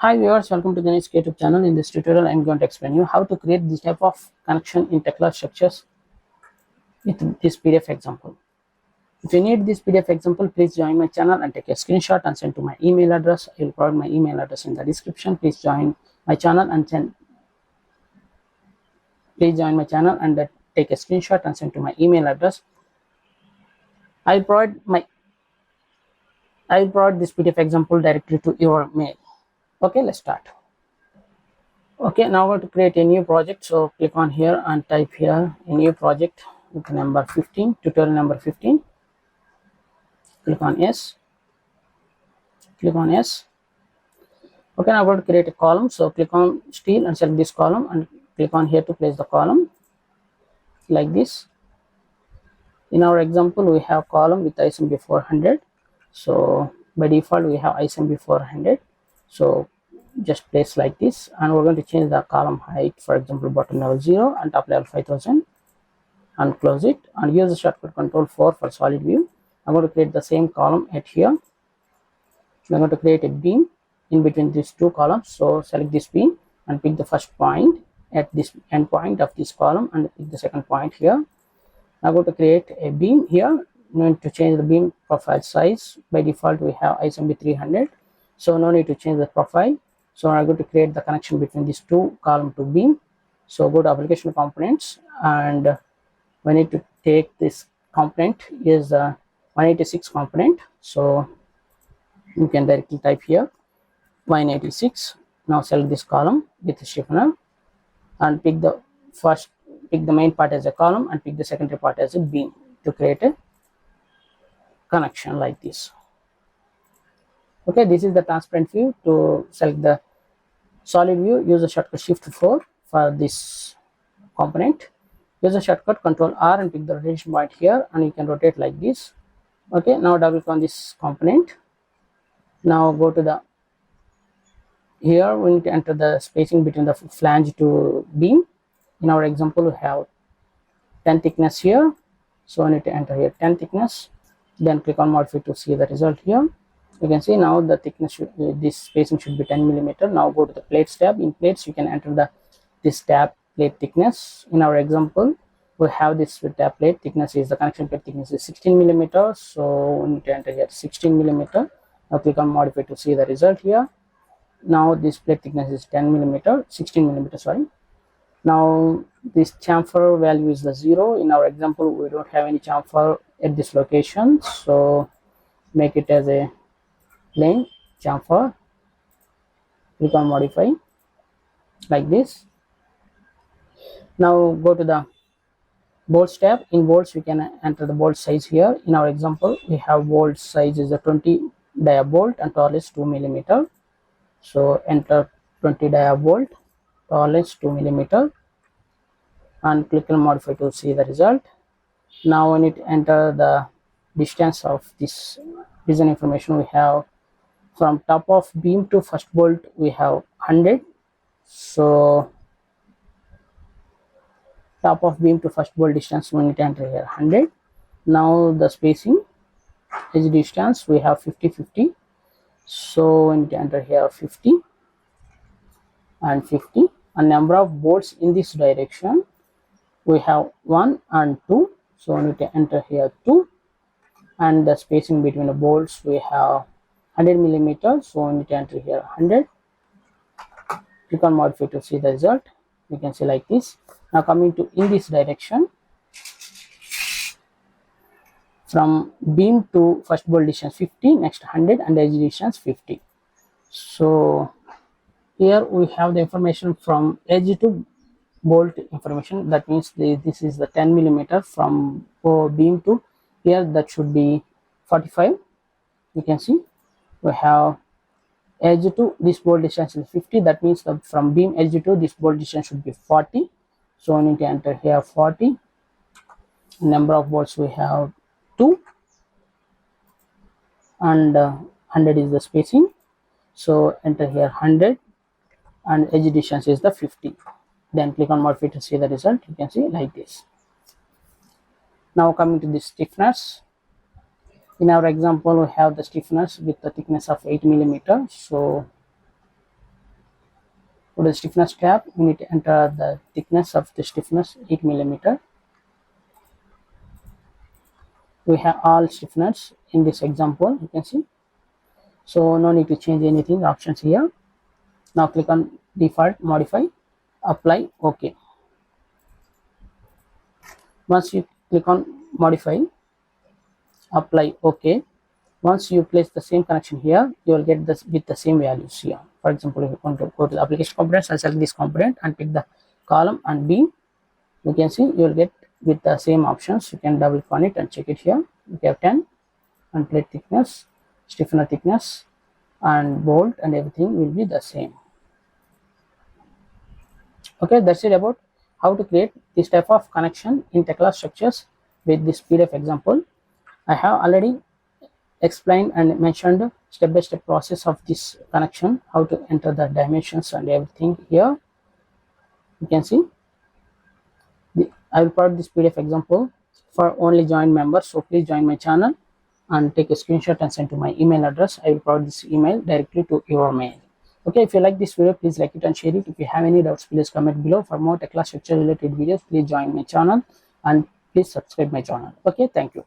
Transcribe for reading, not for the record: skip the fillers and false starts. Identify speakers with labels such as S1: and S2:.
S1: Hi viewers, welcome to Gani's YouTube channel. In this tutorial, I'm going to explain you how to create this type of connection in Tekla structures with this PDF example. If you need this PDF example, please join my channel and take a screenshot and send to my email address. I will provide my email address in the description. Please join my channel and take a screenshot and send to my email address. I will provide this PDF example directly to your mail. Okay, let's start. Okay, now we're going to create a new project. So click on here and type here a new project with number 15, tutorial number 15. Click on yes. Click on yes. Okay, now we're going to create a column. So click on steel and select this column and click on here to place the column like this. In our example, we have column with ISMB 400. So by default, we have ISMB 400. So just place like this, and we're going to change the column height, for example, bottom level 0 and top level 5000, and close it, and use the shortcut control 4 for solid view. I'm going to create the same column at here. I'm going to create a beam in between these two columns. So select this beam and pick the first point at this end point of this column and pick the second point here. I'm going to create a beam here. No need to change the beam profile size. By default, we have ISMB 300, so no need to change the profile. So I'm going to create the connection between these two column to beam. So go to application components, and we need to take this component is 186 component. So you can directly type here 186. Now select this column with the shifter and pick the main part as a column and pick the secondary part as a beam to create a connection like this. Okay, this is the transparent view. To select the solid view, use the shortcut shift 4 for this component. Use the shortcut control R and pick the rotation point here, and you can rotate like this. Okay, now double click on this component. Now go to the here we need to enter the spacing between the flange to beam. In our example, we have 10 thickness here, so I need to enter here 10 thickness. Then click on modify to see the result here. You can see now the thickness this spacing should be 10 millimeter. Now go to the plates tab. In plates, you can enter this tab plate thickness. In our example, we have this tab plate thickness is the connection plate thickness is 16 millimeter, so we need to enter here 16 millimeter. Now click on modify to see the result here. Now this plate thickness is 10 millimeter, 16 millimeter, sorry. Now this chamfer value is the 0. In our example, we don't have any chamfer at this location, so make it as a plain chamfer. Click on modify like this. Now go to the bolts tab. In bolts, we can enter the bolt size here. In our example, we have bolt size is a 20 dia bolt and tolerance 2 millimeter. So enter 20 dia bolt, tolerance 2 millimeter, and click on modify to see the result. Now we need to enter the distance of this design information. We have from top of beam to first bolt we have 100. So top of beam to first bolt distance we need to enter here 100. Now the spacing edge distance we have 50-50. So we need to enter here 50 and 50. And number of bolts in this direction we have 1 and 2. So we need to enter here 2. And the spacing between the bolts we have 100 millimeters, so we need to enter here 100. Click on modify to see the result. You can see like this. Now coming to in this direction, from beam to first bolt distance 50, next 100, and edge distance 50. So here we have the information from edge to bolt information. That means this is the 10 millimeter from beam to here, that should be 45. You can see we have edge to this bolt distance is 50. That means from beam edge to this bolt distance should be 40. So we need to enter here 40. Number of bolts we have 2, and 100 is the spacing. So enter here 100, and edge distance is the 50. Then click on modify to see the result. You can see like this. Now coming to the stiffness. In our example, we have the stiffness with the thickness of 8 millimeter. So Go to the stiffness tab. You need to enter the thickness of the stiffness 8 millimeter. We have all stiffness in this example, you can see. So no need to change anything, options here. Now click on default, modify, apply, OK. Once you click on modify, apply, OK. Once you place the same connection here, you will get this with the same values here. For example, if you want to go to the application components, I'll select this component and pick the column and beam. You can see you will get with the same options. You can double click on it and check it here. We have 10 and plate thickness, stiffener thickness, and bolt and everything will be the same. Okay, that's it about how to create this type of connection in Tekla structures with this PDF example. I have already explained and mentioned step-by-step process of this connection, how to enter the dimensions and everything here. You can see I will provide this PDF example for only joined members, so please join my channel and take a screenshot and send to my email address. I will provide this email directly to your mail. Okay, if you like this video, please like it and share it. If you have any doubts, please comment below. For more Tekla structure related videos, please join my channel and please subscribe my channel. Okay, thank you.